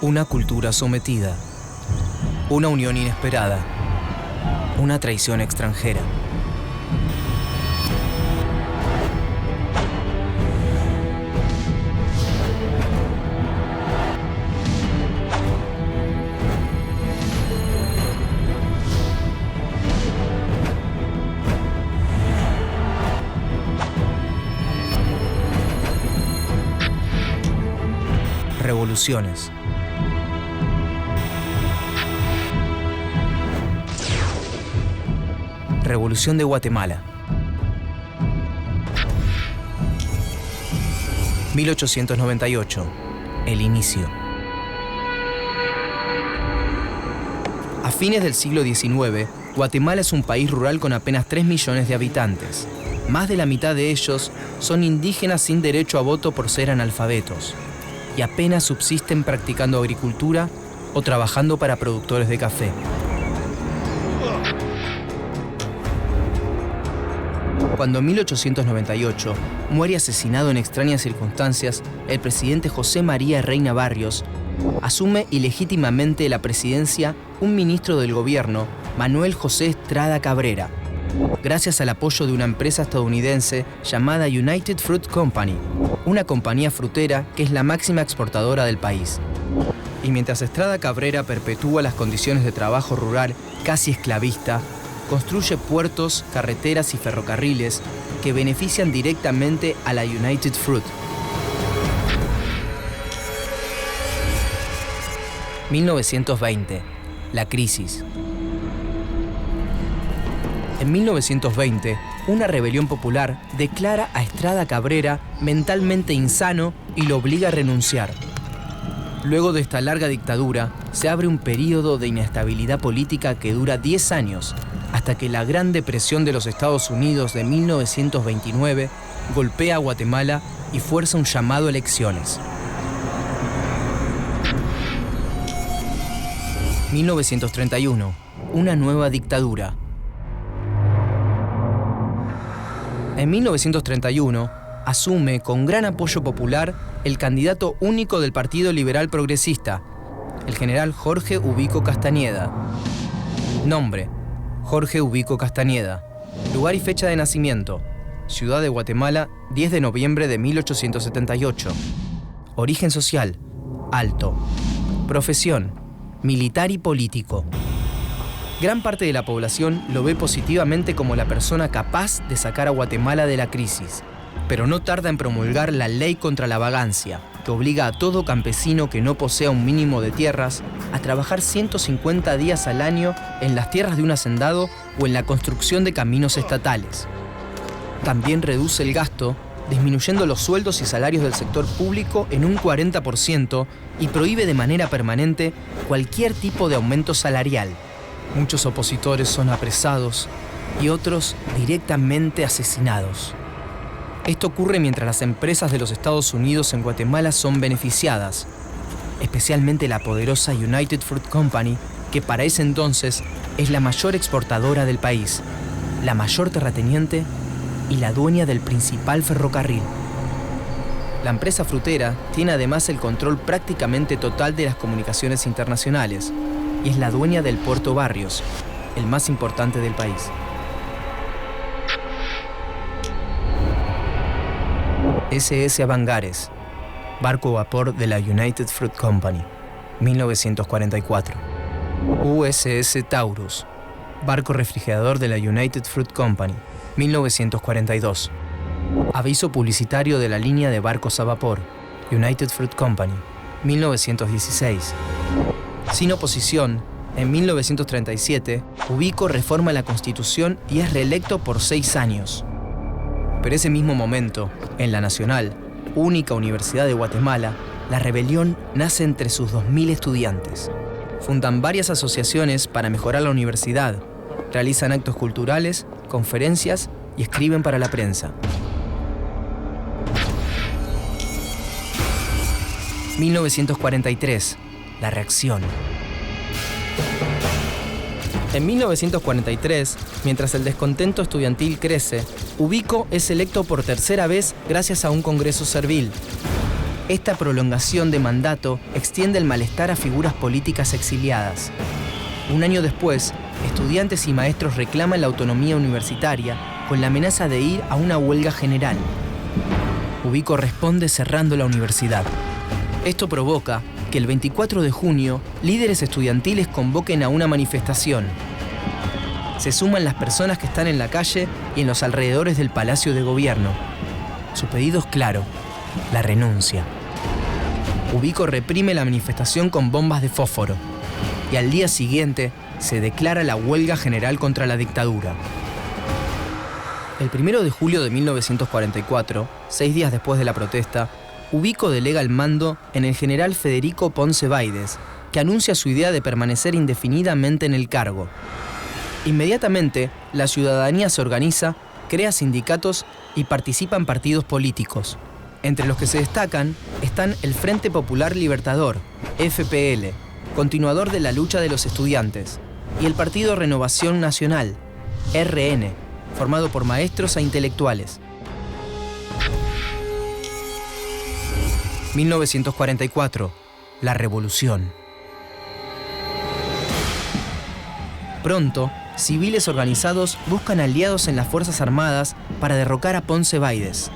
Una cultura sometida. Una unión inesperada. Una traición extranjera. Revoluciones. Revolución de Guatemala. 1898. El inicio. A fines del siglo XIX, Guatemala es un país rural con apenas 3 millones de habitantes. Más de la mitad de ellos son indígenas sin derecho a voto por ser analfabetos y apenas subsisten practicando agricultura o trabajando para productores de café. Cuando en 1898 muere asesinado en extrañas circunstancias, el presidente José María Reina Barrios asume ilegítimamente la presidencia un ministro del gobierno, Manuel José Estrada Cabrera, gracias al apoyo de una empresa estadounidense llamada United Fruit Company, una compañía frutera que es la máxima exportadora del país. Y mientras Estrada Cabrera perpetúa las condiciones de trabajo rural casi esclavista, construye puertos, carreteras y ferrocarriles que benefician directamente a la United Fruit. 1920. La crisis. En 1920, una rebelión popular declara a Estrada Cabrera mentalmente insano y lo obliga a renunciar. Luego de esta larga dictadura, se abre un período de inestabilidad política que dura 10 años, hasta que la Gran Depresión de los Estados Unidos de 1929 golpea a Guatemala y fuerza un llamado a elecciones. 1931. Una nueva dictadura. En 1931, asume con gran apoyo popular el candidato único del Partido Liberal Progresista, el general Jorge Ubico Castañeda. Nombre: Jorge Ubico Castañeda. Lugar y fecha de nacimiento: Ciudad de Guatemala, 10 de noviembre de 1878. Origen social: alto. Profesión: militar y político. Gran parte de la población lo ve positivamente como la persona capaz de sacar a Guatemala de la crisis, pero no tarda en promulgar la ley contra la vagancia, que obliga a todo campesino que no posea un mínimo de tierras a trabajar 150 días al año en las tierras de un hacendado o en la construcción de caminos estatales. También reduce el gasto, disminuyendo los sueldos y salarios del sector público en un 40% y prohíbe de manera permanente cualquier tipo de aumento salarial. Muchos opositores son apresados y otros directamente asesinados. Esto ocurre mientras las empresas de los Estados Unidos en Guatemala son beneficiadas, especialmente la poderosa United Fruit Company, que para ese entonces es la mayor exportadora del país, la mayor terrateniente y la dueña del principal ferrocarril. La empresa frutera tiene además el control prácticamente total de las comunicaciones internacionales y es la dueña del Puerto Barrios, el más importante del país. SS Avangares, barco vapor de la United Fruit Company, 1944. USS Taurus, barco refrigerador de la United Fruit Company, 1942. Aviso publicitario de la línea de barcos a vapor, United Fruit Company, 1916. Sin oposición, en 1937, Ubico reforma la Constitución y es reelecto por 6 años. Pero ese mismo momento, en la Nacional, única universidad de Guatemala, la rebelión nace entre sus 2.000 estudiantes. Fundan varias asociaciones para mejorar la universidad, realizan actos culturales, conferencias y escriben para la prensa. 1943. La reacción. En 1943, mientras el descontento estudiantil crece, Ubico es electo por tercera vez gracias a un congreso servil. Esta prolongación de mandato extiende el malestar a figuras políticas exiliadas. Un año después, estudiantes y maestros reclaman la autonomía universitaria con la amenaza de ir a una huelga general. Ubico responde cerrando la universidad. Esto provoca que el 24 de junio, líderes estudiantiles convoquen a una manifestación. Se suman las personas que están en la calle y en los alrededores del Palacio de Gobierno. Su pedido es claro: la renuncia. Ubico reprime la manifestación con bombas de fósforo y al día siguiente se declara la huelga general contra la dictadura. El 1 de julio de 1944, 6 días después de la protesta, Ubico delega el mando en el general Federico Ponce Báides, que anuncia su idea de permanecer indefinidamente en el cargo. Inmediatamente, la ciudadanía se organiza, crea sindicatos y participa en partidos políticos. Entre los que se destacan están el Frente Popular Libertador, FPL, continuador de la lucha de los estudiantes, y el Partido Renovación Nacional, RN, formado por maestros e intelectuales. 1944, la Revolución. Pronto, civiles organizados buscan aliados en las Fuerzas Armadas para derrocar a Ponce Báides.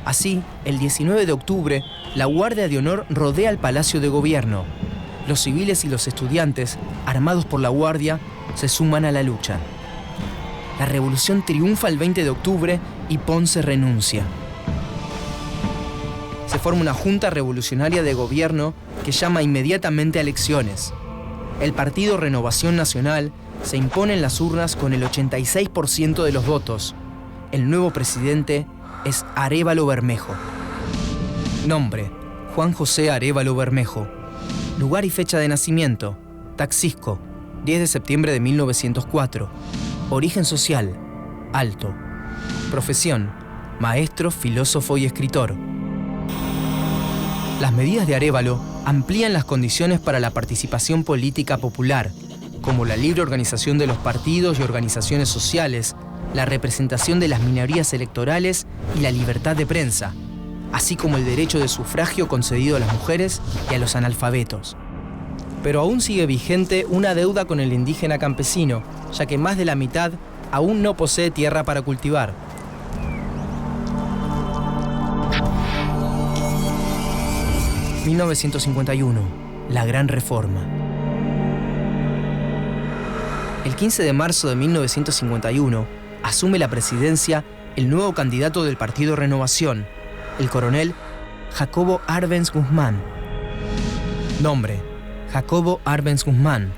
Así, el 19 de octubre, la Guardia de Honor rodea el Palacio de Gobierno. Los civiles y los estudiantes, armados por la Guardia, se suman a la lucha. La revolución triunfa el 20 de octubre y Ponce renuncia. Se forma una junta revolucionaria de gobierno que llama inmediatamente a elecciones. El Partido Renovación Nacional se impone en las urnas con el 86% de los votos. El nuevo presidente es Arévalo Bermejo. Nombre: Juan José Arévalo Bermejo. Lugar y fecha de nacimiento: Taxisco, 10 de septiembre de 1904. Origen social: alto. Profesión: maestro, filósofo y escritor. Las medidas de Arévalo amplían las condiciones para la participación política popular, como la libre organización de los partidos y organizaciones sociales, la representación de las minorías electorales y la libertad de prensa, así como el derecho de sufragio concedido a las mujeres y a los analfabetos. Pero aún sigue vigente una deuda con el indígena campesino, ya que más de la mitad aún no posee tierra para cultivar. ...1951, la Gran Reforma. El 15 de marzo de 1951, asume la presidencia el nuevo candidato del Partido Renovación, el coronel Jacobo Arbenz Guzmán. Nombre: Jacobo Arbenz Guzmán.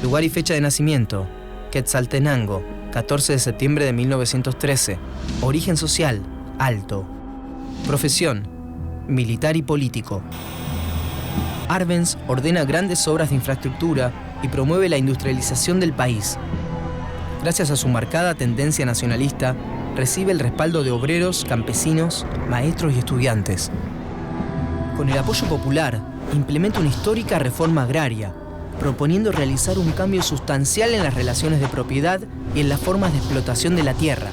Lugar y fecha de nacimiento: Quetzaltenango, 14 de septiembre de 1913. Origen social: alto. Profesión: militar y político. Arbenz ordena grandes obras de infraestructura y promueve la industrialización del país. Gracias a su marcada tendencia nacionalista, recibe el respaldo de obreros, campesinos, maestros y estudiantes. Con el apoyo popular, implementa una histórica reforma agraria, proponiendo realizar un cambio sustancial en las relaciones de propiedad y en las formas de explotación de la tierra,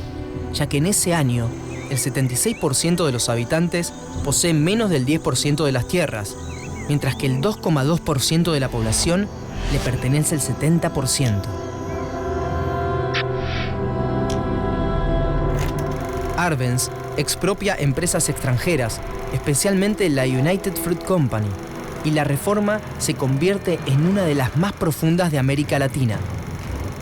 ya que en ese año, el 76% de los habitantes poseen menos del 10% de las tierras, mientras que el 2,2% de la población le pertenece el 70%. Arbenz expropia empresas extranjeras, especialmente la United Fruit Company, y la reforma se convierte en una de las más profundas de América Latina.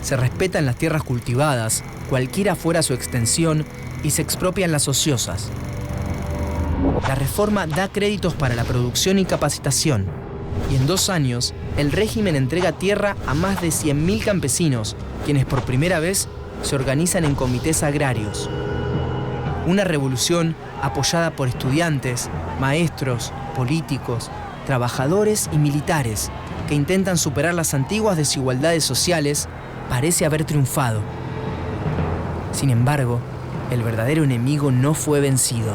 Se respetan las tierras cultivadas, cualquiera fuera su extensión, y se expropian las ociosas. La reforma da créditos para la producción y capacitación, y en 2 años el régimen entrega tierra a más de 100.000 campesinos, quienes por primera vez se organizan en comités agrarios. Una revolución apoyada por estudiantes, maestros, políticos, trabajadores y militares que intentan superar las antiguas desigualdades sociales, parece haber triunfado. Sin embargo, el verdadero enemigo no fue vencido.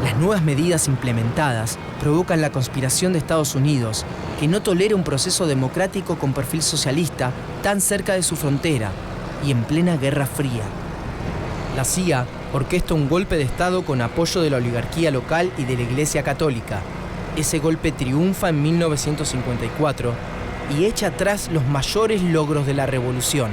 Las nuevas medidas implementadas provocan la conspiración de Estados Unidos, que no tolera un proceso democrático con perfil socialista tan cerca de su frontera y en plena Guerra Fría. La CIA orquesta un golpe de Estado con apoyo de la oligarquía local y de la Iglesia Católica. Ese golpe triunfa en 1954 y echa atrás los mayores logros de la revolución.